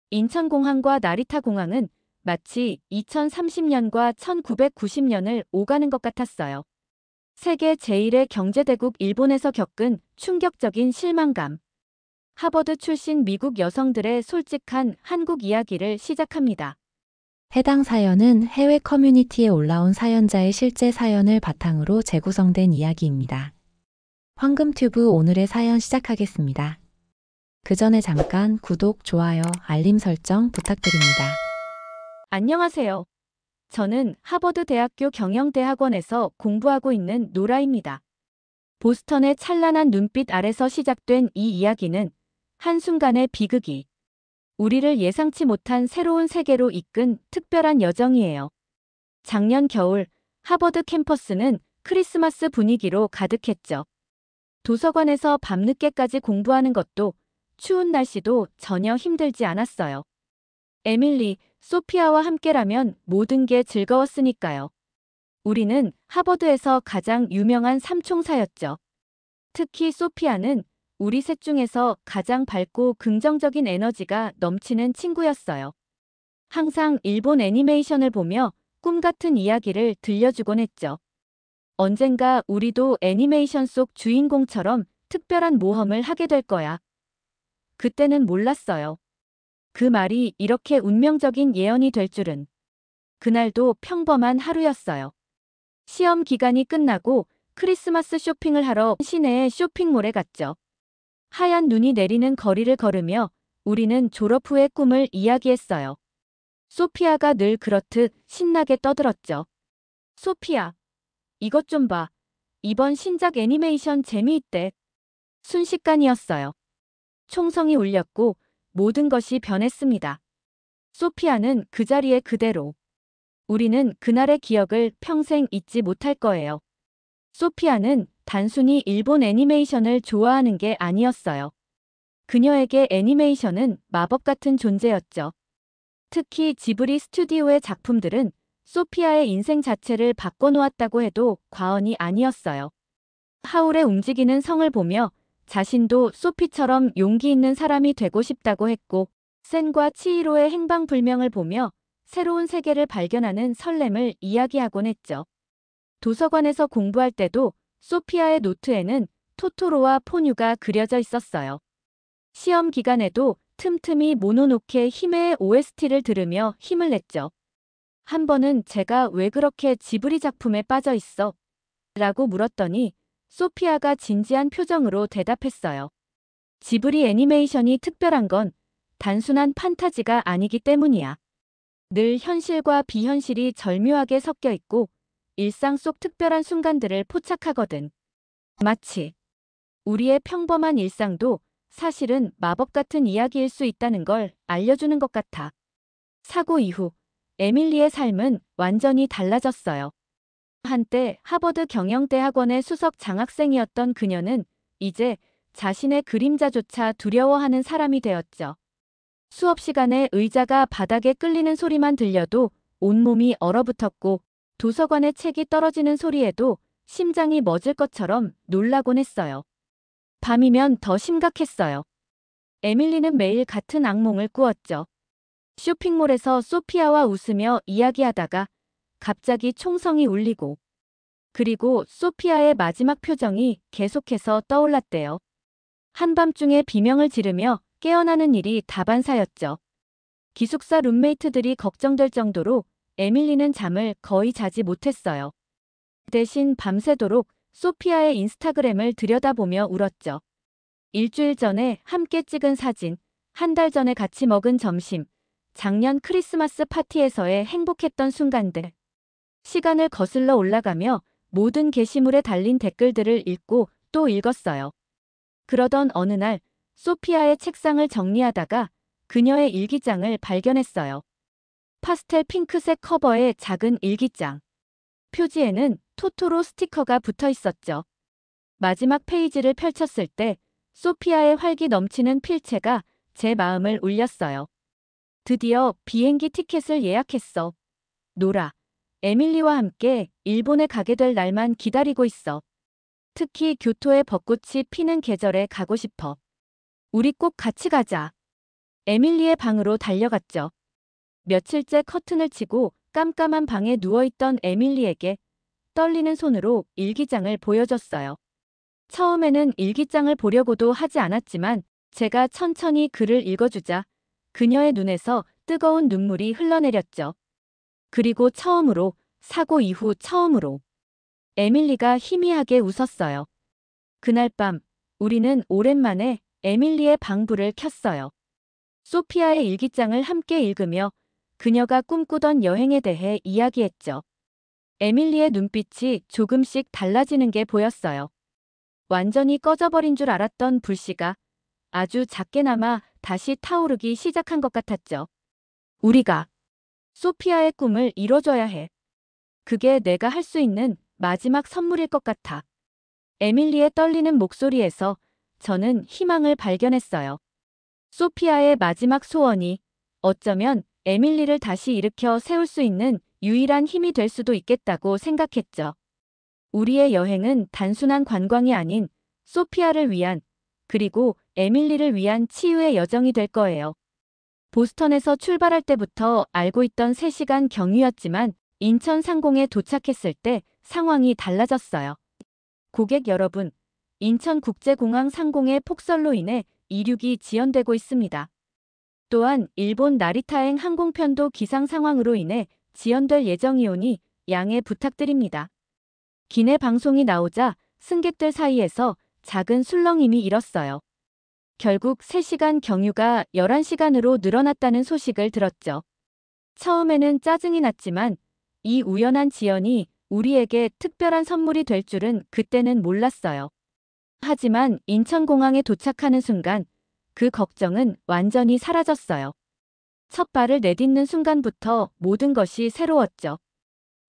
인천공항과 나리타공항은 마치 2030년과 1990년을 오가는 것 같았어요. 세계 제1의 경제대국 일본에서 겪은 충격적인 실망감. 하버드 출신 미국 여성들의 솔직한 한국 이야기를 시작합니다. 해당 사연은 해외 커뮤니티에 올라온 사연자의 실제 사연을 바탕으로 재구성된 이야기입니다. 황금튜브 오늘의 사연 시작하겠습니다. 그 전에 잠깐 구독, 좋아요, 알림 설정 부탁드립니다. 안녕하세요. 저는 하버드 대학교 경영대학원에서 공부하고 있는 노라입니다. 보스턴의 찬란한 눈빛 아래서 시작된 이 이야기는 한순간의 비극이 우리를 예상치 못한 새로운 세계로 이끈 특별한 여정이에요. 작년 겨울 하버드 캠퍼스는 크리스마스 분위기로 가득했죠. 도서관에서 밤늦게까지 공부하는 것도 추운 날씨도 전혀 힘들지 않았어요. 에밀리, 소피아와 함께라면 모든 게 즐거웠으니까요. 우리는 하버드에서 가장 유명한 삼총사였죠. 특히 소피아는 우리 셋 중에서 가장 밝고 긍정적인 에너지가 넘치는 친구였어요. 항상 일본 애니메이션을 보며 꿈 같은 이야기를 들려주곤 했죠. 언젠가 우리도 애니메이션 속 주인공처럼 특별한 모험을 하게 될 거야. 그때는 몰랐어요. 그 말이 이렇게 운명적인 예언이 될 줄은. 그날도 평범한 하루였어요. 시험 기간이 끝나고 크리스마스 쇼핑을 하러 시내의 쇼핑몰에 갔죠. 하얀 눈이 내리는 거리를 걸으며 우리는 졸업 후의 꿈을 이야기했어요. 소피아가 늘 그렇듯 신나게 떠들었죠. 소피아, 이것 좀 봐. 이번 신작 애니메이션 재미있대. 순식간이었어요. 총성이 울렸고 모든 것이 변했습니다. 소피아는 그 자리에 그대로. 우리는 그날의 기억을 평생 잊지 못할 거예요. 소피아는 단순히 일본 애니메이션을 좋아하는 게 아니었어요. 그녀에게 애니메이션은 마법 같은 존재였죠. 특히 지브리 스튜디오의 작품들은 소피아의 인생 자체를 바꿔놓았다고 해도 과언이 아니었어요. 하울의 움직이는 성을 보며 자신도 소피처럼 용기 있는 사람이 되고 싶다고 했고, 센과 치히로의 행방불명을 보며 새로운 세계를 발견하는 설렘을 이야기하곤 했죠. 도서관에서 공부할 때도 소피아의 노트에는 토토로와 포뉴가 그려져 있었어요. 시험 기간에도 틈틈이 모노노케 히메의 OST를 들으며 힘을 냈죠. 한 번은 제가 왜 그렇게 지브리 작품에 빠져 있어? 라고 물었더니 소피아가 진지한 표정으로 대답했어요. 지브리 애니메이션이 특별한 건 단순한 판타지가 아니기 때문이야. 늘 현실과 비현실이 절묘하게 섞여 있고 일상 속 특별한 순간들을 포착하거든. 마치 우리의 평범한 일상도 사실은 마법 같은 이야기일 수 있다는 걸 알려주는 것 같아. 사고 이후 에밀리의 삶은 완전히 달라졌어요. 한때 하버드 경영대학원의 수석 장학생이었던 그녀는 이제 자신의 그림자조차 두려워하는 사람이 되었죠. 수업 시간에 의자가 바닥에 끌리는 소리만 들려도 온몸이 얼어붙었고 도서관의 책이 떨어지는 소리에도 심장이 멎을 것처럼 놀라곤 했어요. 밤이면 더 심각했어요. 에밀리는 매일 같은 악몽을 꾸었죠. 쇼핑몰에서 소피아와 웃으며 이야기하다가 갑자기 총성이 울리고 그리고 소피아의 마지막 표정이 계속해서 떠올랐대요. 한밤중에 비명을 지르며 깨어나는 일이 다반사였죠. 기숙사 룸메이트들이 걱정될 정도로 에밀리는 잠을 거의 자지 못했어요. 대신 밤새도록 소피아의 인스타그램을 들여다보며 울었죠. 일주일 전에 함께 찍은 사진, 한 달 전에 같이 먹은 점심, 작년 크리스마스 파티에서의 행복했던 순간들. 시간을 거슬러 올라가며 모든 게시물에 달린 댓글들을 읽고 또 읽었어요. 그러던 어느 날 소피아의 책상을 정리하다가 그녀의 일기장을 발견했어요. 파스텔 핑크색 커버의 작은 일기장. 표지에는 토토로 스티커가 붙어 있었죠. 마지막 페이지를 펼쳤을 때 소피아의 활기 넘치는 필체가 제 마음을 울렸어요. 드디어 비행기 티켓을 예약했어. 노라. 에밀리와 함께 일본에 가게 될 날만 기다리고 있어. 특히 교토의 벚꽃이 피는 계절에 가고 싶어. 우리 꼭 같이 가자. 에밀리의 방으로 달려갔죠. 며칠째 커튼을 치고 깜깜한 방에 누워있던 에밀리에게 떨리는 손으로 일기장을 보여줬어요. 처음에는 일기장을 보려고도 하지 않았지만 제가 천천히 글을 읽어주자 그녀의 눈에서 뜨거운 눈물이 흘러내렸죠. 그리고 처음으로, 사고 이후 처음으로 에밀리가 희미하게 웃었어요. 그날 밤 우리는 오랜만에 에밀리의 방불을 켰어요. 소피아의 일기장을 함께 읽으며 그녀가 꿈꾸던 여행에 대해 이야기했죠. 에밀리의 눈빛이 조금씩 달라지는 게 보였어요. 완전히 꺼져버린 줄 알았던 불씨가 아주 작게나마 다시 타오르기 시작한 것 같았죠. 우리가 소피아의 꿈을 이뤄줘야 해. 그게 내가 할 수 있는 마지막 선물일 것 같아. 에밀리의 떨리는 목소리에서 저는 희망을 발견했어요. 소피아의 마지막 소원이 어쩌면 에밀리를 다시 일으켜 세울 수 있는 유일한 힘이 될 수도 있겠다고 생각했죠. 우리의 여행은 단순한 관광이 아닌 소피아를 위한 그리고 에밀리를 위한 치유의 여정이 될 거예요. 보스턴에서 출발할 때부터 알고 있던 3시간 경유였지만 인천 상공에 도착했을 때 상황이 달라졌어요. 고객 여러분, 인천국제공항 상공의 폭설로 인해 이륙이 지연되고 있습니다. 또한 일본 나리타행 항공편도 기상 상황으로 인해 지연될 예정이오니 양해 부탁드립니다. 기내 방송이 나오자 승객들 사이에서 작은 술렁임이 일었어요. 결국 3시간 경유가 11시간으로 늘어났다는 소식을 들었죠. 처음에는 짜증이 났지만 이 우연한 지연이 우리에게 특별한 선물이 될 줄은 그때는 몰랐어요. 하지만 인천공항에 도착하는 순간 그 걱정은 완전히 사라졌어요. 첫 발을 내딛는 순간부터 모든 것이 새로웠죠.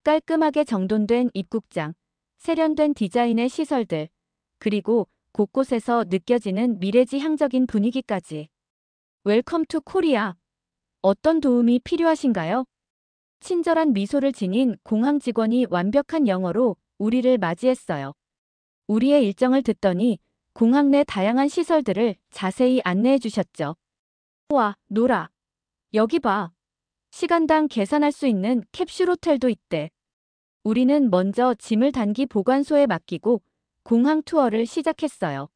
깔끔하게 정돈된 입국장, 세련된 디자인의 시설들, 그리고 곳곳에서 느껴지는 미래지향적인 분위기까지. 웰컴 투 코리아. 어떤 도움이 필요하신가요? 친절한 미소를 지닌 공항 직원이 완벽한 영어로 우리를 맞이했어요. 우리의 일정을 듣더니 공항 내 다양한 시설들을 자세히 안내해 주셨죠. 와, 노라. 여기 봐. 시간당 계산할 수 있는 캡슐 호텔도 있대. 우리는 먼저 짐을 단기 보관소에 맡기고 공항 투어를 시작했어요.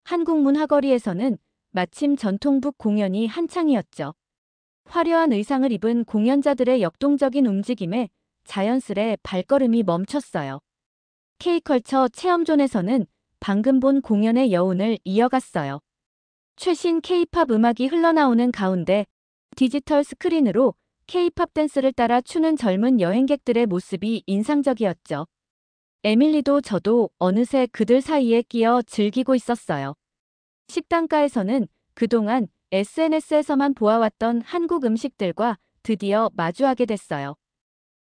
한국문화거리에서는 마침 전통북 공연이 한창이었죠. 화려한 의상을 입은 공연자들의 역동적인 움직임에 자연스레 발걸음이 멈췄어요. K컬처 체험존에서는 방금 본 공연의 여운을 이어갔어요. 최신 K-팝 음악이 흘러나오는 가운데 디지털 스크린으로 K-팝 댄스를 따라 추는 젊은 여행객들의 모습이 인상적이었죠. 에밀리도 저도 어느새 그들 사이에 끼어 즐기고 있었어요. 식당가에서는 그동안 SNS에서만 보아왔던 한국 음식들과 드디어 마주하게 됐어요.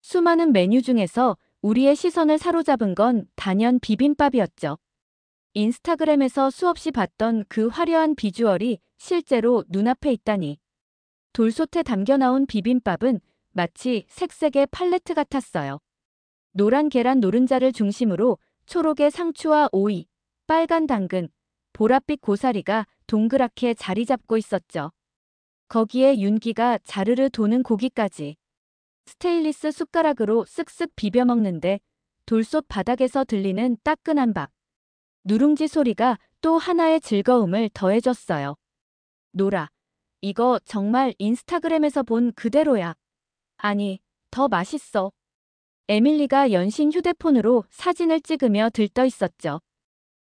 수많은 메뉴 중에서 우리의 시선을 사로잡은 건 단연 비빔밥이었죠. 인스타그램에서 수없이 봤던 그 화려한 비주얼이 실제로 눈앞에 있다니. 돌솥에 담겨 나온 비빔밥은 마치 색색의 팔레트 같았어요. 노란 계란 노른자를 중심으로 초록의 상추와 오이, 빨간 당근, 보랏빛 고사리가 동그랗게 자리 잡고 있었죠. 거기에 윤기가 자르르 도는 고기까지. 스테인리스 숟가락으로 쓱쓱 비벼 먹는데 돌솥 바닥에서 들리는 따끈한 밥. 누룽지 소리가 또 하나의 즐거움을 더해줬어요. 노라, 이거 정말 인스타그램에서 본 그대로야. 아니, 더 맛있어. 에밀리가 연신 휴대폰으로 사진을 찍으며 들떠 있었죠.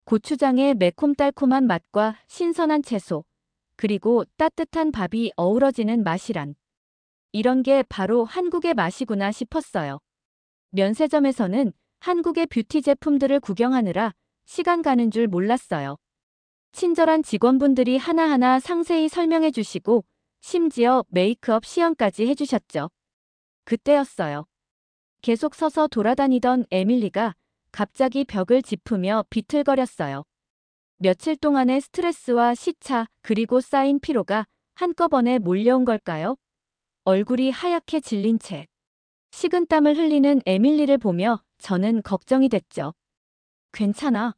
고추장의 매콤달콤한 맛과 신선한 채소, 그리고 따뜻한 밥이 어우러지는 맛이란. 이런 게 바로 한국의 맛이구나 싶었어요. 면세점에서는 한국의 뷰티 제품들을 구경하느라 시간 가는 줄 몰랐어요. 친절한 직원분들이 하나하나 상세히 설명해 주시고 심지어 메이크업 시연까지 해주셨죠. 그때였어요. 계속 서서 돌아다니던 에밀리가 갑자기 벽을 짚으며 비틀거렸어요. 며칠 동안의 스트레스와 시차 그리고 쌓인 피로가 한꺼번에 몰려온 걸까요? 얼굴이 하얗게 질린 채 식은땀을 흘리는 에밀리를 보며 저는 걱정이 됐죠. 괜찮아.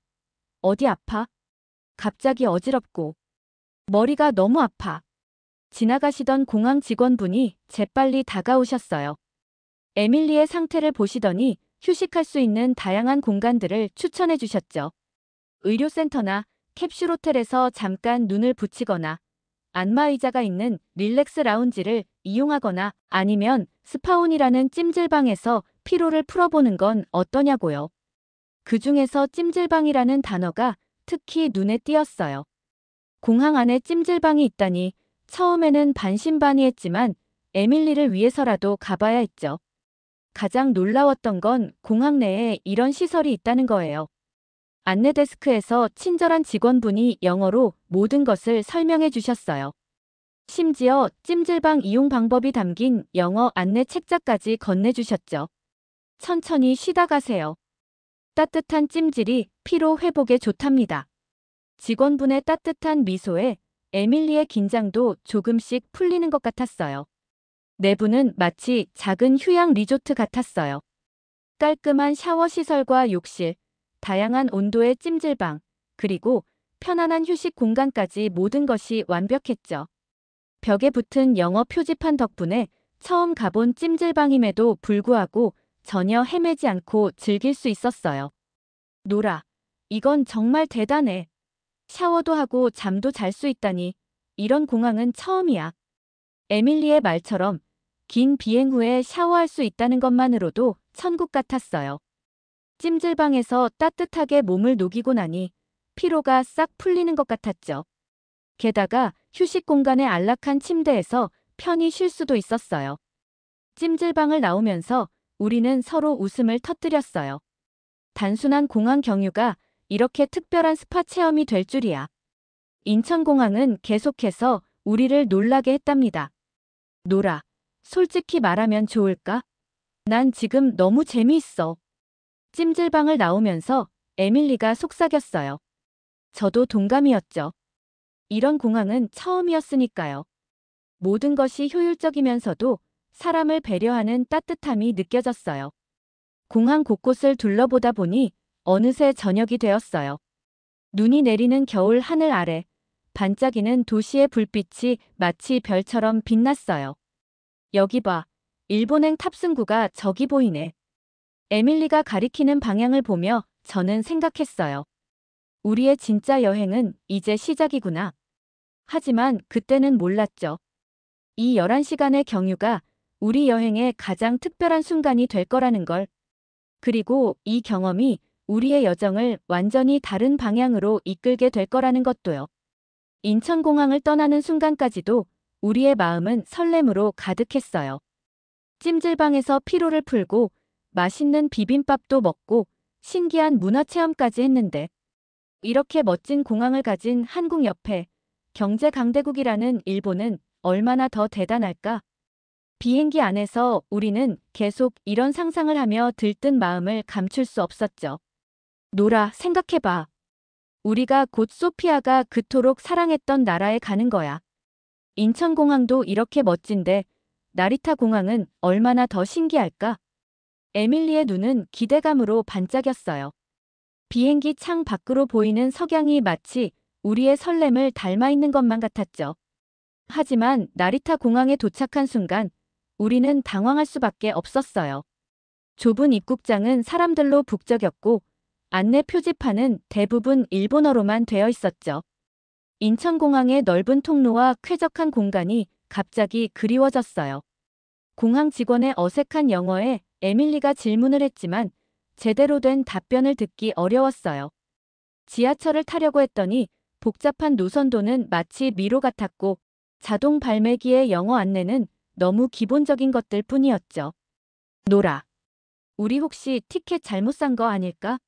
어디 아파? 갑자기 어지럽고. 머리가 너무 아파. 지나가시던 공항 직원분이 재빨리 다가오셨어요. 에밀리의 상태를 보시더니 휴식할 수 있는 다양한 공간들을 추천해 주셨죠. 의료센터나 캡슐 호텔에서 잠깐 눈을 붙이거나 안마의자가 있는 릴렉스 라운지를 이용하거나 아니면 스파온이라는 찜질방에서 피로를 풀어보는 건 어떠냐고요. 그 중에서 찜질방이라는 단어가 특히 눈에 띄었어요. 공항 안에 찜질방이 있다니 처음에는 반신반의했지만 에밀리를 위해서라도 가봐야 했죠. 가장 놀라웠던 건 공항 내에 이런 시설이 있다는 거예요. 안내 데스크에서 친절한 직원분이 영어로 모든 것을 설명해 주셨어요. 심지어 찜질방 이용 방법이 담긴 영어 안내 책자까지 건네주셨죠. 천천히 쉬다 가세요. 따뜻한 찜질이 피로 회복에 좋답니다. 직원분의 따뜻한 미소에 에밀리의 긴장도 조금씩 풀리는 것 같았어요. 내부는 마치 작은 휴양 리조트 같았어요. 깔끔한 샤워 시설과 욕실, 다양한 온도의 찜질방, 그리고 편안한 휴식 공간까지 모든 것이 완벽했죠. 벽에 붙은 영어 표지판 덕분에 처음 가본 찜질방임에도 불구하고 전혀 헤매지 않고 즐길 수 있었어요. 노라, 이건 정말 대단해. 샤워도 하고 잠도 잘 수 있다니 이런 공항은 처음이야. 에밀리의 말처럼 긴 비행 후에 샤워할 수 있다는 것만으로도 천국 같았어요. 찜질방에서 따뜻하게 몸을 녹이고 나니 피로가 싹 풀리는 것 같았죠. 게다가 휴식 공간의 안락한 침대에서 편히 쉴 수도 있었어요. 찜질방을 나오면서 우리는 서로 웃음을 터뜨렸어요. 단순한 공항 경유가 이렇게 특별한 스파 체험이 될 줄이야. 인천공항은 계속해서 우리를 놀라게 했답니다. 노라, 솔직히 말하면 좋을까? 난 지금 너무 재미있어. 찜질방을 나오면서 에밀리가 속삭였어요. 저도 동감이었죠. 이런 공항은 처음이었으니까요. 모든 것이 효율적이면서도 사람을 배려하는 따뜻함이 느껴졌어요. 공항 곳곳을 둘러보다 보니 어느새 저녁이 되었어요. 눈이 내리는 겨울 하늘 아래 반짝이는 도시의 불빛이 마치 별처럼 빛났어요. 여기 봐, 일본행 탑승구가 저기 보이네. 에밀리가 가리키는 방향을 보며 저는 생각했어요. 우리의 진짜 여행은 이제 시작이구나. 하지만 그때는 몰랐죠. 이 11시간의 경유가 우리 여행의 가장 특별한 순간이 될 거라는 걸. 그리고 이 경험이 우리의 여정을 완전히 다른 방향으로 이끌게 될 거라는 것도요. 인천공항을 떠나는 순간까지도 우리의 마음은 설렘으로 가득했어요. 찜질방에서 피로를 풀고 맛있는 비빔밥도 먹고 신기한 문화체험까지 했는데 이렇게 멋진 공항을 가진 한국 옆에 경제 강대국이라는 일본은 얼마나 더 대단할까? 비행기 안에서 우리는 계속 이런 상상을 하며 들뜬 마음을 감출 수 없었죠. 노라, 생각해봐. 우리가 곧 소피아가 그토록 사랑했던 나라에 가는 거야. 인천공항도 이렇게 멋진데 나리타 공항은 얼마나 더 신기할까? 에밀리의 눈은 기대감으로 반짝였어요. 비행기 창 밖으로 보이는 석양이 마치 우리의 설렘을 닮아 있는 것만 같았죠. 하지만 나리타 공항에 도착한 순간 우리는 당황할 수밖에 없었어요. 좁은 입국장은 사람들로 북적였고 안내 표지판은 대부분 일본어로만 되어 있었죠. 인천공항의 넓은 통로와 쾌적한 공간이 갑자기 그리워졌어요. 공항 직원의 어색한 영어에 에밀리가 질문을 했지만 제대로 된 답변을 듣기 어려웠어요. 지하철을 타려고 했더니 복잡한 노선도는 마치 미로 같았고 자동 발매기의 영어 안내는 너무 기본적인 것들 뿐이었죠. 노라, 우리 혹시 티켓 잘못 산 거 아닐까?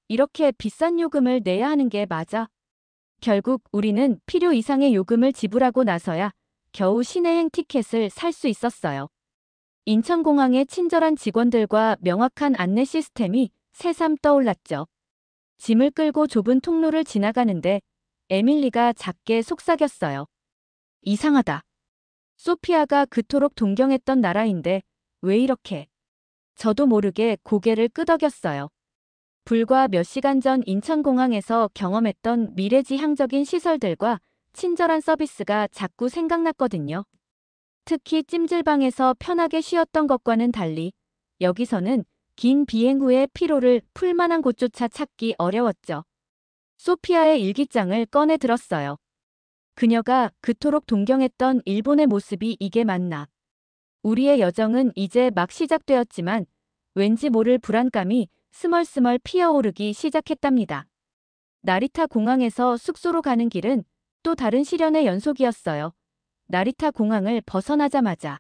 이렇게 비싼 요금을 내야 하는 게 맞아? 결국 우리는 필요 이상의 요금을 지불하고 나서야 겨우 시내행 티켓을 살 수 있었어요. 인천공항의 친절한 직원들과 명확한 안내 시스템이 새삼 떠올랐죠. 짐을 끌고 좁은 통로를 지나가는데 에밀리가 작게 속삭였어요. 이상하다. 소피아가 그토록 동경했던 나라인데 왜 이렇게? 저도 모르게 고개를 끄덕였어요. 불과 몇 시간 전 인천공항에서 경험했던 미래지향적인 시설들과 친절한 서비스가 자꾸 생각났거든요. 특히 찜질방에서 편하게 쉬었던 것과는 달리 여기서는 긴 비행 후의 피로를 풀 만한 곳조차 찾기 어려웠죠. 소피아의 일기장을 꺼내 들었어요. 그녀가 그토록 동경했던 일본의 모습이 이게 맞나. 우리의 여정은 이제 막 시작되었지만 왠지 모를 불안감이 스멀스멀 피어오르기 시작했답니다. 나리타 공항에서 숙소로 가는 길은 또 다른 시련의 연속이었어요. 나리타 공항을 벗어나자마자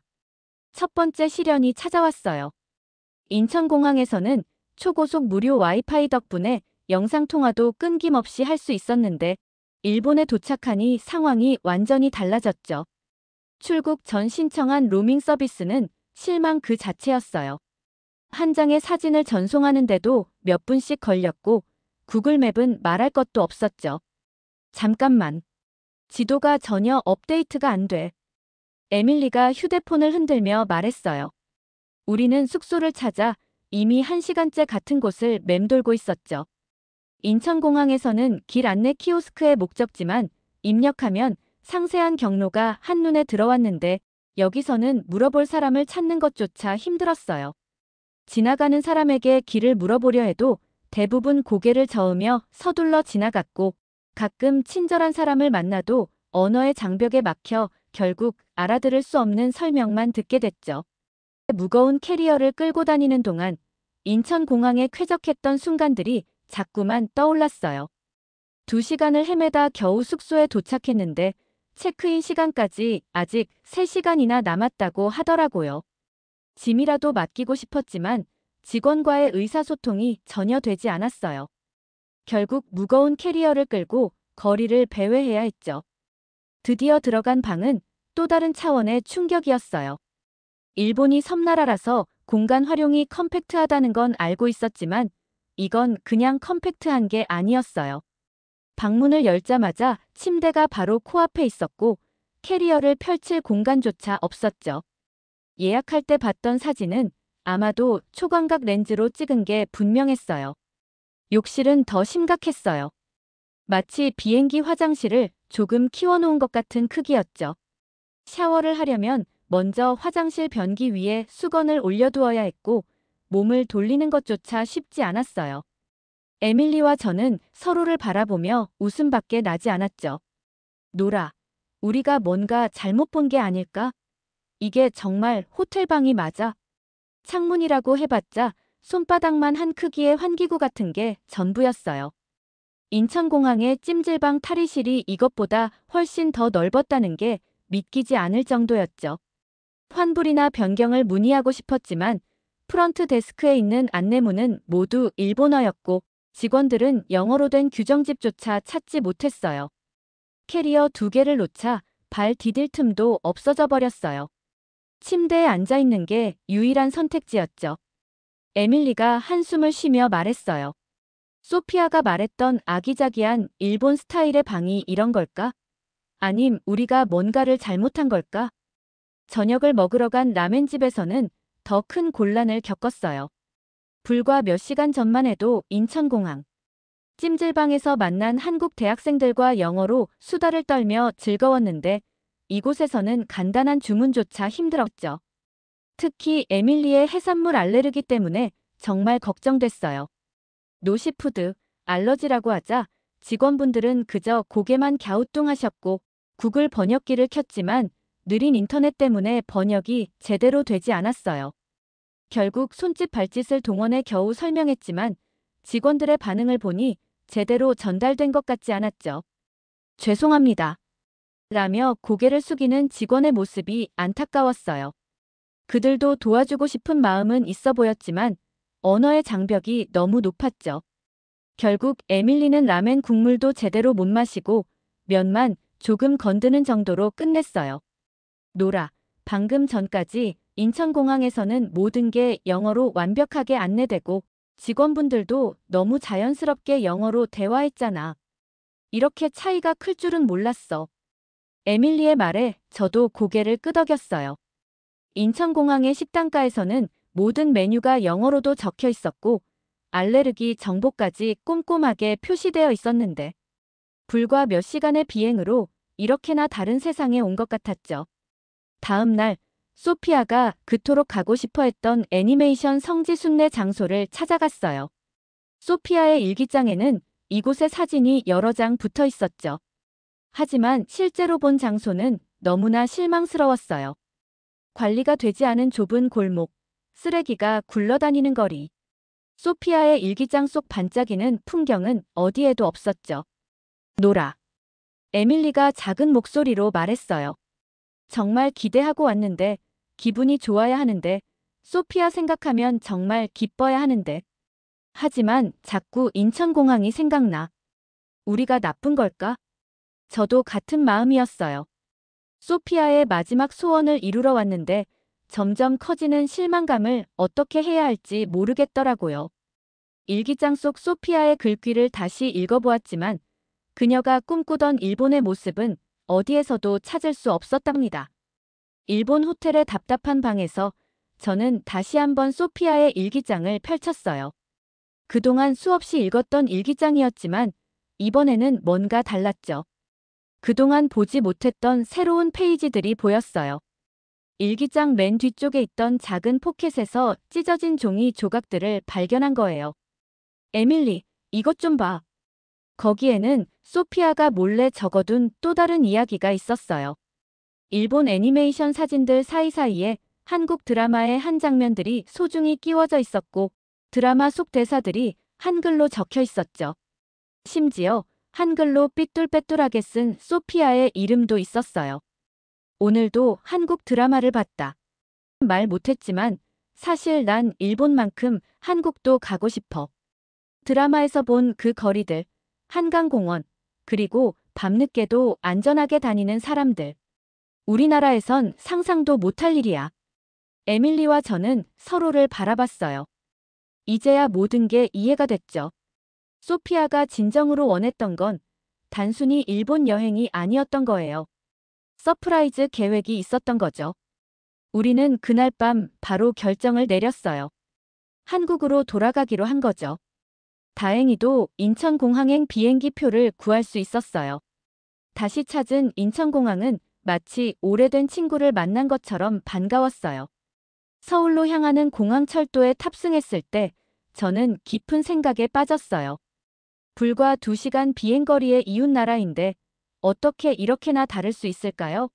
첫 번째 시련이 찾아왔어요. 인천공항에서는 초고속 무료 와이파이 덕분에 영상통화도 끊김없이 할 수 있었는데 일본에 도착하니 상황이 완전히 달라졌죠. 출국 전 신청한 로밍 서비스는 실망 그 자체였어요. 한 장의 사진을 전송하는데도 몇 분씩 걸렸고 구글맵은 말할 것도 없었죠. 잠깐만. 지도가 전혀 업데이트가 안 돼. 에밀리가 휴대폰을 흔들며 말했어요. 우리는 숙소를 찾아 이미 1시간째 같은 곳을 맴돌고 있었죠. 인천공항에서는 길 안내 키오스크의 목적지만 입력하면 상세한 경로가 한눈에 들어왔는데 여기서는 물어볼 사람을 찾는 것조차 힘들었어요. 지나가는 사람에게 길을 물어보려 해도 대부분 고개를 저으며 서둘러 지나갔고 가끔 친절한 사람을 만나도 언어의 장벽에 막혀 결국 알아들을 수 없는 설명만 듣게 됐죠. 무거운 캐리어를 끌고 다니는 동안 인천공항에 쾌적했던 순간들이 자꾸만 떠올랐어요. 2시간을 헤매다 겨우 숙소에 도착했는데 체크인 시간까지 아직 3시간이나 남았다고 하더라고요. 짐이라도 맡기고 싶었지만 직원과의 의사소통이 전혀 되지 않았어요. 결국 무거운 캐리어를 끌고 거리를 배회해야 했죠. 드디어 들어간 방은 또 다른 차원의 충격이었어요. 일본이 섬나라라서 공간 활용이 컴팩트하다는 건 알고 있었지만 이건 그냥 컴팩트한 게 아니었어요. 방문을 열자마자 침대가 바로 코앞에 있었고 캐리어를 펼칠 공간조차 없었죠. 예약할 때 봤던 사진은 아마도 초광각 렌즈로 찍은 게 분명했어요. 욕실은 더 심각했어요. 마치 비행기 화장실을 조금 키워놓은 것 같은 크기였죠. 샤워를 하려면 먼저 화장실 변기 위에 수건을 올려두어야 했고 몸을 돌리는 것조차 쉽지 않았어요. 에밀리와 저는 서로를 바라보며 웃음밖에 나지 않았죠. 노라, 우리가 뭔가 잘못 본 게 아닐까? 이게 정말 호텔방이 맞아? 창문이라고 해봤자 손바닥만 한 크기의 환기구 같은 게 전부였어요. 인천공항의 찜질방 탈의실이 이것보다 훨씬 더 넓었다는 게 믿기지 않을 정도였죠. 환불이나 변경을 문의하고 싶었지만 프런트 데스크에 있는 안내문은 모두 일본어였고 직원들은 영어로 된 규정집조차 찾지 못했어요. 캐리어 2개를 놓자 발 디딜 틈도 없어져 버렸어요. 침대에 앉아 있는 게 유일한 선택지였죠. 에밀리가 한숨을 쉬며 말했어요. 소피아가 말했던 아기자기한 일본 스타일의 방이 이런 걸까? 아님 우리가 뭔가를 잘못한 걸까? 저녁을 먹으러 간 라멘집에서는 더 큰 곤란을 겪었어요. 불과 몇 시간 전만 해도 인천공항 찜질방에서 만난 한국 대학생들과 영어로 수다를 떨며 즐거웠는데 이곳에서는 간단한 주문조차 힘들었죠. 특히 에밀리의 해산물 알레르기 때문에 정말 걱정됐어요. 노시푸드 알러지라고 하자 직원분들은 그저 고개만 갸우뚱하셨고 구글 번역기를 켰지만 느린 인터넷 때문에 번역이 제대로 되지 않았어요. 결국 손짓 발짓을 동원해 겨우 설명했지만 직원들의 반응을 보니 제대로 전달된 것 같지 않았죠. 죄송합니다. 라며 고개를 숙이는 직원의 모습이 안타까웠어요. 그들도 도와주고 싶은 마음은 있어 보였지만 언어의 장벽이 너무 높았죠. 결국 에밀리는 라멘 국물도 제대로 못 마시고 면만 조금 건드는 정도로 끝냈어요. 노라, 방금 전까지 인천공항에서는 모든 게 영어로 완벽하게 안내되고 직원분들도 너무 자연스럽게 영어로 대화했잖아. 이렇게 차이가 클 줄은 몰랐어. 에밀리의 말에 저도 고개를 끄덕였어요. 인천공항의 식당가에서는 모든 메뉴가 영어로도 적혀 있었고 알레르기 정보까지 꼼꼼하게 표시되어 있었는데 불과 몇 시간의 비행으로 이렇게나 다른 세상에 온 것 같았죠. 다음 날, 소피아가 그토록 가고 싶어 했던 애니메이션 성지 순례 장소를 찾아갔어요. 소피아의 일기장에는 이곳의 사진이 여러 장 붙어 있었죠. 하지만 실제로 본 장소는 너무나 실망스러웠어요. 관리가 되지 않은 좁은 골목, 쓰레기가 굴러다니는 거리. 소피아의 일기장 속 반짝이는 풍경은 어디에도 없었죠. 노라. 에밀리가 작은 목소리로 말했어요. 정말 기대하고 왔는데, 기분이 좋아야 하는데, 소피아 생각하면 정말 기뻐야 하는데. 하지만 자꾸 인천공항이 생각나. 우리가 나쁜 걸까? 저도 같은 마음이었어요. 소피아의 마지막 소원을 이루러 왔는데 점점 커지는 실망감을 어떻게 해야 할지 모르겠더라고요. 일기장 속 소피아의 글귀를 다시 읽어보았지만 그녀가 꿈꾸던 일본의 모습은 어디에서도 찾을 수 없었답니다. 일본 호텔의 답답한 방에서 저는 다시 한번 소피아의 일기장을 펼쳤어요. 그동안 수없이 읽었던 일기장이었지만 이번에는 뭔가 달랐죠. 그동안 보지 못했던 새로운 페이지들이 보였어요. 일기장 맨 뒤쪽에 있던 작은 포켓에서 찢어진 종이 조각들을 발견한 거예요. 에밀리, 이것 좀 봐. 거기에는 소피아가 몰래 적어둔 또 다른 이야기가 있었어요. 일본 애니메이션 사진들 사이사이에 한국 드라마의 한 장면들이 소중히 끼워져 있었고 드라마 속 대사들이 한글로 적혀 있었죠. 심지어 한글로 삐뚤빼뚤하게 쓴 소피아의 이름도 있었어요. 오늘도 한국 드라마를 봤다. 말 못했지만 사실 난 일본만큼 한국도 가고 싶어. 드라마에서 본 그 거리들, 한강공원, 그리고 밤늦게도 안전하게 다니는 사람들. 우리나라에선 상상도 못할 일이야. 에밀리와 저는 서로를 바라봤어요. 이제야 모든 게 이해가 됐죠. 소피아가 진정으로 원했던 건 단순히 일본 여행이 아니었던 거예요. 서프라이즈 계획이 있었던 거죠. 우리는 그날 밤 바로 결정을 내렸어요. 한국으로 돌아가기로 한 거죠. 다행히도 인천공항행 비행기 표를 구할 수 있었어요. 다시 찾은 인천공항은 마치 오래된 친구를 만난 것처럼 반가웠어요. 서울로 향하는 공항철도에 탑승했을 때 저는 깊은 생각에 빠졌어요. 불과 2시간 비행거리의 이웃나라인데 어떻게 이렇게나 다를 수 있을까요?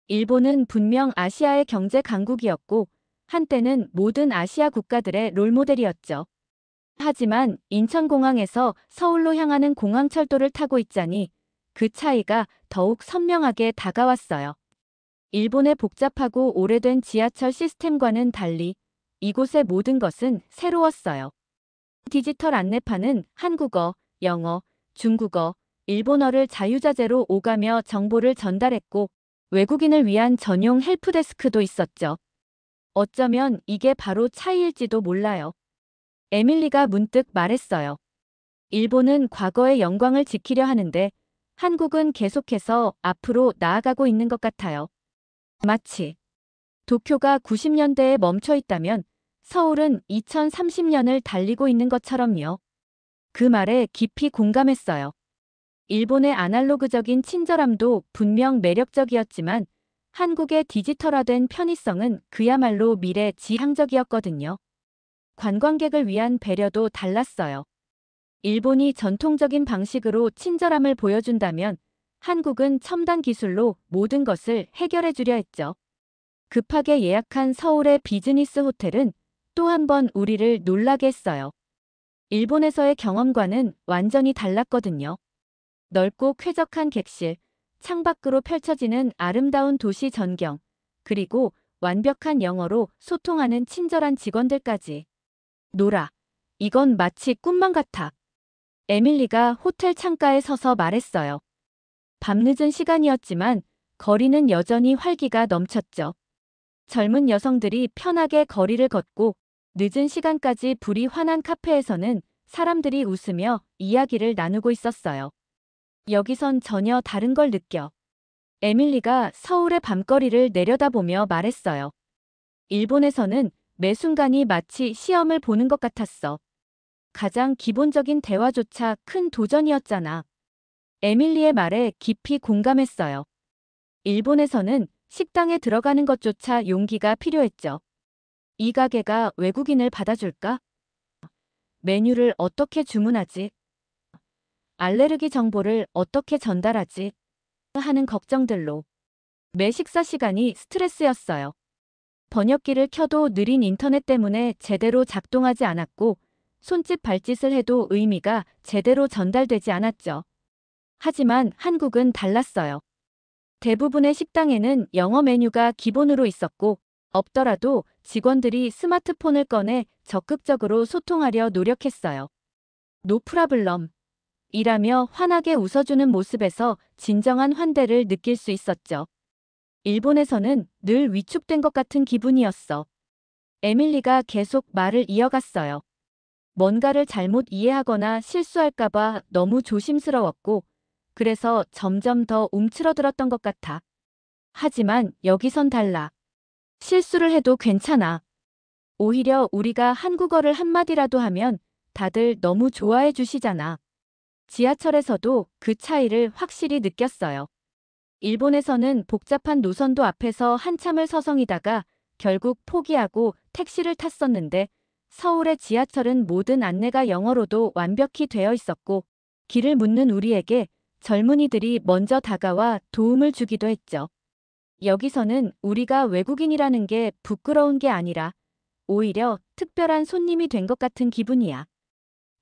일본은 분명 아시아의 경제 강국이었고 한때는 모든 아시아 국가들의 롤모델이었죠. 하지만 인천공항에서 서울로 향하는 공항철도를 타고 있자니 그 차이가 더욱 선명하게 다가왔어요. 일본의 복잡하고 오래된 지하철 시스템과는 달리 이곳의 모든 것은 새로웠어요. 디지털 안내판은 한국어, 영어, 중국어, 일본어를 자유자재로 오가며 정보를 전달했고 외국인을 위한 전용 헬프데스크도 있었죠. 어쩌면 이게 바로 차이일지도 몰라요. 에밀리가 문득 말했어요. 일본은 과거의 영광을 지키려 하는데 한국은 계속해서 앞으로 나아가고 있는 것 같아요. 마치 도쿄가 90년대에 멈춰 있다면 서울은 2030년을 달리고 있는 것처럼요. 그 말에 깊이 공감했어요. 일본의 아날로그적인 친절함도 분명 매력적이었지만 한국의 디지털화된 편의성은 그야말로 미래지향적이었거든요. 관광객을 위한 배려도 달랐어요. 일본이 전통적인 방식으로 친절함을 보여준다면 한국은 첨단 기술로 모든 것을 해결해 주려 했죠. 급하게 예약한 서울의 비즈니스 호텔은 또 한 번 우리를 놀라게 했어요. 일본에서의 경험과는 완전히 달랐거든요. 넓고 쾌적한 객실, 창밖으로 펼쳐지는 아름다운 도시 전경, 그리고 완벽한 영어로 소통하는 친절한 직원들까지. 노라, 이건 마치 꿈만 같아. 에밀리가 호텔 창가에 서서 말했어요. 밤늦은 시간이었지만 거리는 여전히 활기가 넘쳤죠. 젊은 여성들이 편하게 거리를 걷고 늦은 시간까지 불이 환한 카페에서는 사람들이 웃으며 이야기를 나누고 있었어요. 여기선 전혀 다른 걸 느껴. 에밀리가 서울의 밤거리를 내려다보며 말했어요. 일본에서는 매 순간이 마치 시험을 보는 것 같았어. 가장 기본적인 대화조차 큰 도전이었잖아. 에밀리의 말에 깊이 공감했어요. 일본에서는 식당에 들어가는 것조차 용기가 필요했죠. 이 가게가 외국인을 받아줄까? 메뉴를 어떻게 주문하지? 알레르기 정보를 어떻게 전달하지? 하는 걱정들로 매 식사 시간이 스트레스였어요. 번역기를 켜도 느린 인터넷 때문에 제대로 작동하지 않았고 손짓 발짓을 해도 의미가 제대로 전달되지 않았죠. 하지만 한국은 달랐어요. 대부분의 식당에는 영어 메뉴가 기본으로 있었고 없더라도 직원들이 스마트폰을 꺼내 적극적으로 소통하려 노력했어요. 노 프라블럼 이라며 환하게 웃어주는 모습에서 진정한 환대를 느낄 수 있었죠. 일본에서는 늘 위축된 것 같은 기분이었어. 에밀리가 계속 말을 이어갔어요. 뭔가를 잘못 이해하거나 실수할까봐 너무 조심스러웠고, 그래서 점점 더 움츠러들었던 것 같아. 하지만 여기선 달라. 실수를 해도 괜찮아. 오히려 우리가 한국어를 한마디라도 하면 다들 너무 좋아해 주시잖아. 지하철에서도 그 차이를 확실히 느꼈어요. 일본에서는 복잡한 노선도 앞에서 한참을 서성이다가 결국 포기하고 택시를 탔었는데 서울의 지하철은 모든 안내가 영어로도 완벽히 되어 있었고 길을 묻는 우리에게 젊은이들이 먼저 다가와 도움을 주기도 했죠. 여기서는 우리가 외국인이라는 게 부끄러운 게 아니라 오히려 특별한 손님이 된 것 같은 기분이야.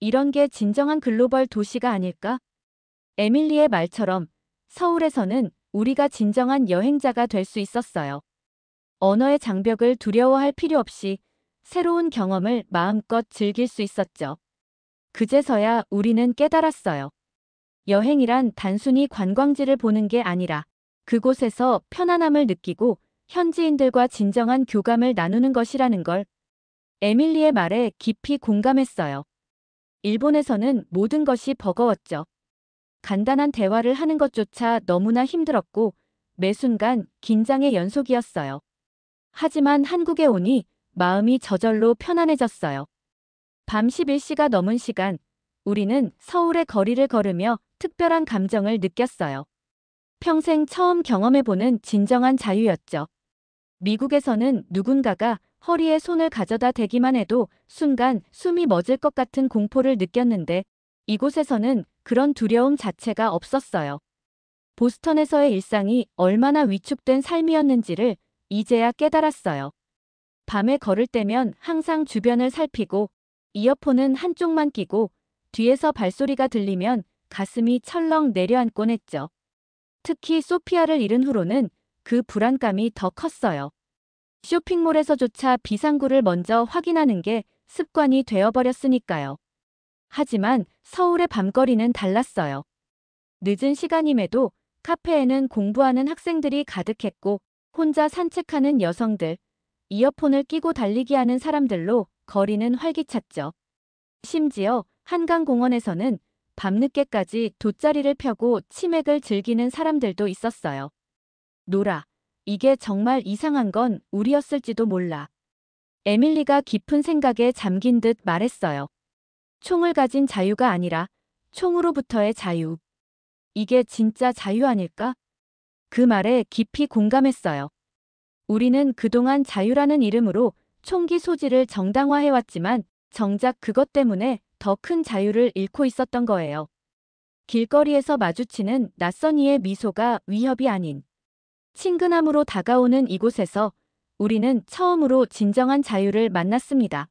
이런 게 진정한 글로벌 도시가 아닐까? 에밀리의 말처럼 서울에서는 우리가 진정한 여행자가 될 수 있었어요. 언어의 장벽을 두려워할 필요 없이 새로운 경험을 마음껏 즐길 수 있었죠. 그제서야 우리는 깨달았어요. 여행이란 단순히 관광지를 보는 게 아니라 그곳에서 편안함을 느끼고 현지인들과 진정한 교감을 나누는 것이라는 걸. 에밀리의 말에 깊이 공감했어요. 일본에서는 모든 것이 버거웠죠. 간단한 대화를 하는 것조차 너무나 힘들었고 매 순간 긴장의 연속이었어요. 하지만 한국에 오니 마음이 저절로 편안해졌어요. 밤 11시가 넘은 시간, 우리는 서울의 거리를 걸으며 특별한 감정을 느꼈어요. 평생 처음 경험해보는 진정한 자유였죠. 미국에서는 누군가가 허리에 손을 가져다 대기만 해도 순간 숨이 멎을 것 같은 공포를 느꼈는데 이곳에서는 그런 두려움 자체가 없었어요. 보스턴에서의 일상이 얼마나 위축된 삶이었는지를 이제야 깨달았어요. 밤에 걸을 때면 항상 주변을 살피고 이어폰은 한쪽만 끼고 뒤에서 발소리가 들리면 가슴이 철렁 내려앉곤 했죠. 특히 소피아를 잃은 후로는 그 불안감이 더 컸어요. 쇼핑몰에서조차 비상구를 먼저 확인하는 게 습관이 되어버렸으니까요. 하지만 서울의 밤거리는 달랐어요. 늦은 시간임에도 카페에는 공부하는 학생들이 가득했고 혼자 산책하는 여성들, 이어폰을 끼고 달리기 하는 사람들로 거리는 활기찼죠. 심지어 한강공원에서는 밤늦게까지 돗자리를 펴고 치맥을 즐기는 사람들도 있었어요. 노라, 이게 정말 이상한 건 우리였을지도 몰라. 에밀리가 깊은 생각에 잠긴 듯 말했어요. 총을 가진 자유가 아니라 총으로부터의 자유. 이게 진짜 자유 아닐까? 그 말에 깊이 공감했어요. 우리는 그동안 자유라는 이름으로 총기 소지를 정당화해왔지만 정작 그것 때문에 더 큰 자유를 잃고 있었던 거예요. 길거리에서 마주치는 낯선 이의 미소가 위협이 아닌 친근함으로 다가오는 이곳에서 우리는 처음으로 진정한 자유를 만났습니다.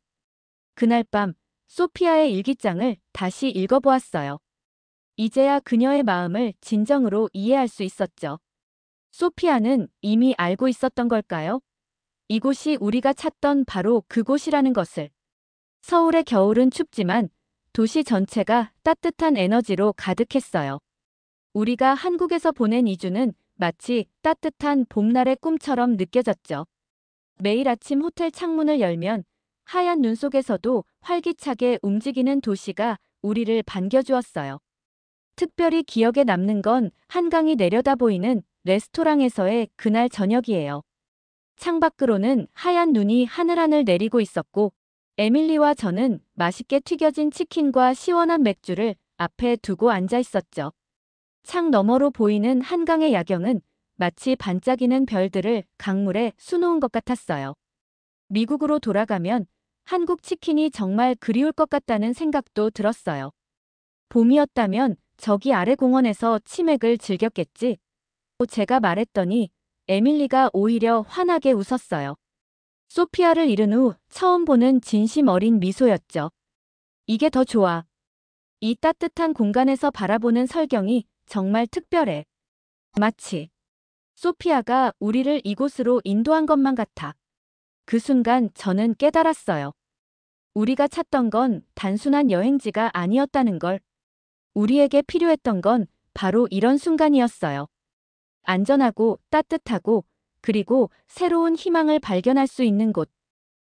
그날 밤 소피아의 일기장을 다시 읽어보았어요. 이제야 그녀의 마음을 진정으로 이해할 수 있었죠. 소피아는 이미 알고 있었던 걸까요? 이곳이 우리가 찾던 바로 그곳이라는 것을. 서울의 겨울은 춥지만 도시 전체가 따뜻한 에너지로 가득했어요. 우리가 한국에서 보낸 2주는 마치 따뜻한 봄날의 꿈처럼 느껴졌죠. 매일 아침 호텔 창문을 열면 하얀 눈 속에서도 활기차게 움직이는 도시가 우리를 반겨주었어요. 특별히 기억에 남는 건 한강이 내려다 보이는 레스토랑에서의 그날 저녁이에요. 창밖으로는 하얀 눈이 하늘하늘 내리고 있었고 에밀리와 저는 맛있게 튀겨진 치킨과 시원한 맥주를 앞에 두고 앉아 있었죠. 창 너머로 보이는 한강의 야경은 마치 반짝이는 별들을 강물에 수놓은 것 같았어요. 미국으로 돌아가면 한국 치킨이 정말 그리울 것 같다는 생각도 들었어요. 봄이었다면 저기 아래 공원에서 치맥을 즐겼겠지. 제가 말했더니 에밀리가 오히려 환하게 웃었어요. 소피아를 잃은 후 처음 보는 진심 어린 미소였죠. 이게 더 좋아. 이 따뜻한 공간에서 바라보는 설경이 정말 특별해. 마치 소피아가 우리를 이곳으로 인도한 것만 같아. 그 순간 저는 깨달았어요. 우리가 찾던 건 단순한 여행지가 아니었다는 걸. 우리에게 필요했던 건 바로 이런 순간이었어요. 안전하고 따뜻하고 그리고 새로운 희망을 발견할 수 있는 곳.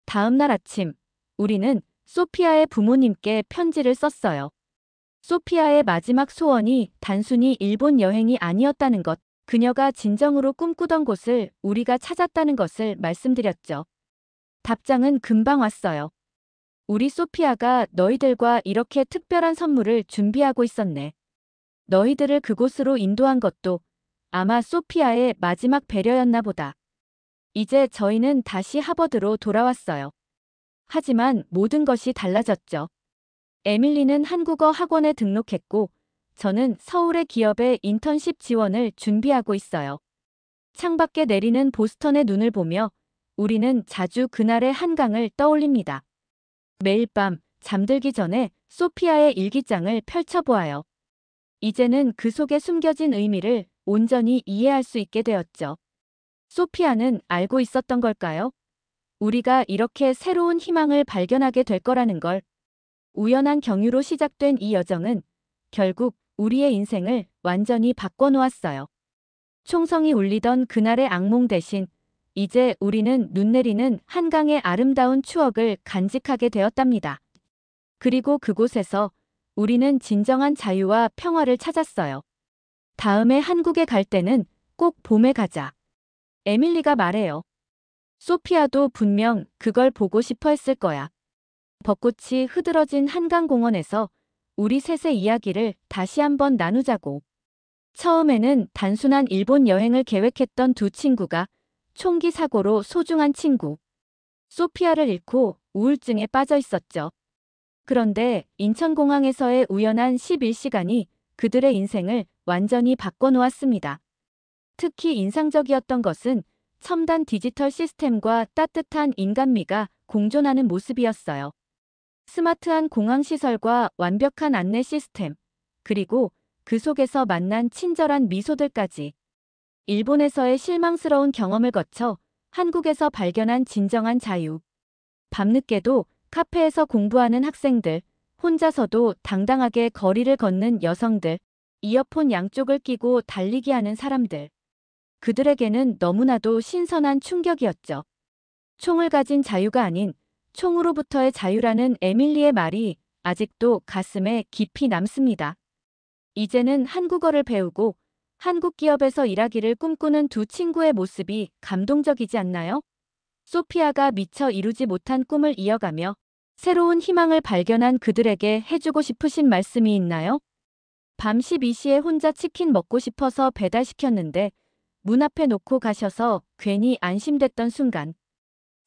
다음 날 아침, 우리는 소피아의 부모님께 편지를 썼어요. 소피아의 마지막 소원이 단순히 일본 여행이 아니었다는 것, 그녀가 진정으로 꿈꾸던 곳을 우리가 찾았다는 것을 말씀드렸죠. 답장은 금방 왔어요. 우리 소피아가 너희들과 이렇게 특별한 선물을 준비하고 있었네. 너희들을 그곳으로 인도한 것도 아마 소피아의 마지막 배려였나 보다. 이제 저희는 다시 하버드로 돌아왔어요. 하지만 모든 것이 달라졌죠. 에밀리는 한국어 학원에 등록했고, 저는 서울의 기업의 인턴십 지원을 준비하고 있어요. 창밖에 내리는 보스턴의 눈을 보며 우리는 자주 그날의 한강을 떠올립니다. 매일 밤 잠들기 전에 소피아의 일기장을 펼쳐보아요. 이제는 그 속에 숨겨진 의미를 온전히 이해할 수 있게 되었죠. 소피아는 알고 있었던 걸까요? 우리가 이렇게 새로운 희망을 발견하게 될 거라는 걸. 우연한 경유로 시작된 이 여정은 결국 우리의 인생을 완전히 바꿔놓았어요. 총성이 울리던 그날의 악몽 대신 이제 우리는 눈 내리는 한강의 아름다운 추억을 간직하게 되었답니다. 그리고 그곳에서 우리는 진정한 자유와 평화를 찾았어요. 다음에 한국에 갈 때는 꼭 봄에 가자. 에밀리가 말해요. 소피아도 분명 그걸 보고 싶어 했을 거야. 벚꽃이 흐드러진 한강공원에서 우리 셋의 이야기를 다시 한번 나누자고. 처음에는 단순한 일본 여행을 계획했던 두 친구가 총기 사고로 소중한 친구 소피아를 잃고 우울증에 빠져 있었죠. 그런데 인천공항에서의 우연한 11시간이 그들의 인생을 완전히 바꿔놓았습니다. 특히 인상적이었던 것은 첨단 디지털 시스템과 따뜻한 인간미가 공존하는 모습이었어요. 스마트한 공항 시설과 완벽한 안내 시스템, 그리고 그 속에서 만난 친절한 미소들까지. 일본에서의 실망스러운 경험을 거쳐 한국에서 발견한 진정한 자유. 밤늦게도 카페에서 공부하는 학생들, 혼자서도 당당하게 거리를 걷는 여성들, 이어폰 양쪽을 끼고 달리기 하는 사람들. 그들에게는 너무나도 신선한 충격이었죠. 총을 가진 자유가 아닌 총으로부터의 자유라는 에밀리의 말이 아직도 가슴에 깊이 남습니다. 이제는 한국어를 배우고 한국 기업에서 일하기를 꿈꾸는 두 친구의 모습이 감동적이지 않나요? 소피아가 미처 이루지 못한 꿈을 이어가며 새로운 희망을 발견한 그들에게 해주고 싶으신 말씀이 있나요? 밤 12시에 혼자 치킨 먹고 싶어서 배달시켰는데 문 앞에 놓고 가셔서 괜히 안심됐던 순간.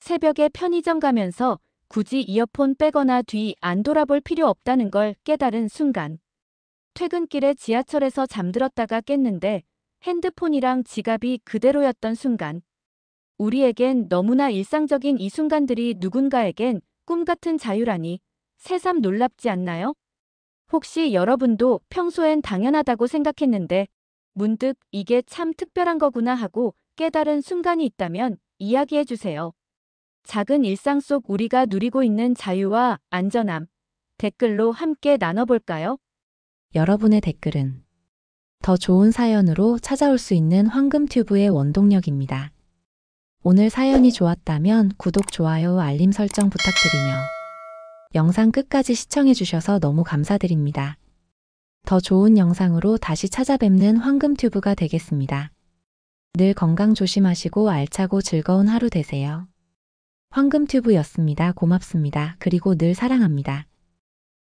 새벽에 편의점 가면서 굳이 이어폰 빼거나 뒤 안 돌아볼 필요 없다는 걸 깨달은 순간. 퇴근길에 지하철에서 잠들었다가 깼는데 핸드폰이랑 지갑이 그대로였던 순간. 우리에겐 너무나 일상적인 이 순간들이 누군가에겐 꿈같은 자유라니 새삼 놀랍지 않나요? 혹시 여러분도 평소엔 당연하다고 생각했는데 문득 이게 참 특별한 거구나 하고 깨달은 순간이 있다면 이야기해주세요. 작은 일상 속 우리가 누리고 있는 자유와 안전함, 댓글로 함께 나눠볼까요? 여러분의 댓글은 더 좋은 사연으로 찾아올 수 있는 황금튜브의 원동력입니다. 오늘 사연이 좋았다면 구독, 좋아요, 알림 설정 부탁드리며 영상 끝까지 시청해주셔서 너무 감사드립니다. 더 좋은 영상으로 다시 찾아뵙는 황금튜브가 되겠습니다. 늘 건강 조심하시고 알차고 즐거운 하루 되세요. 황금튜브였습니다. 고맙습니다. 그리고 늘 사랑합니다.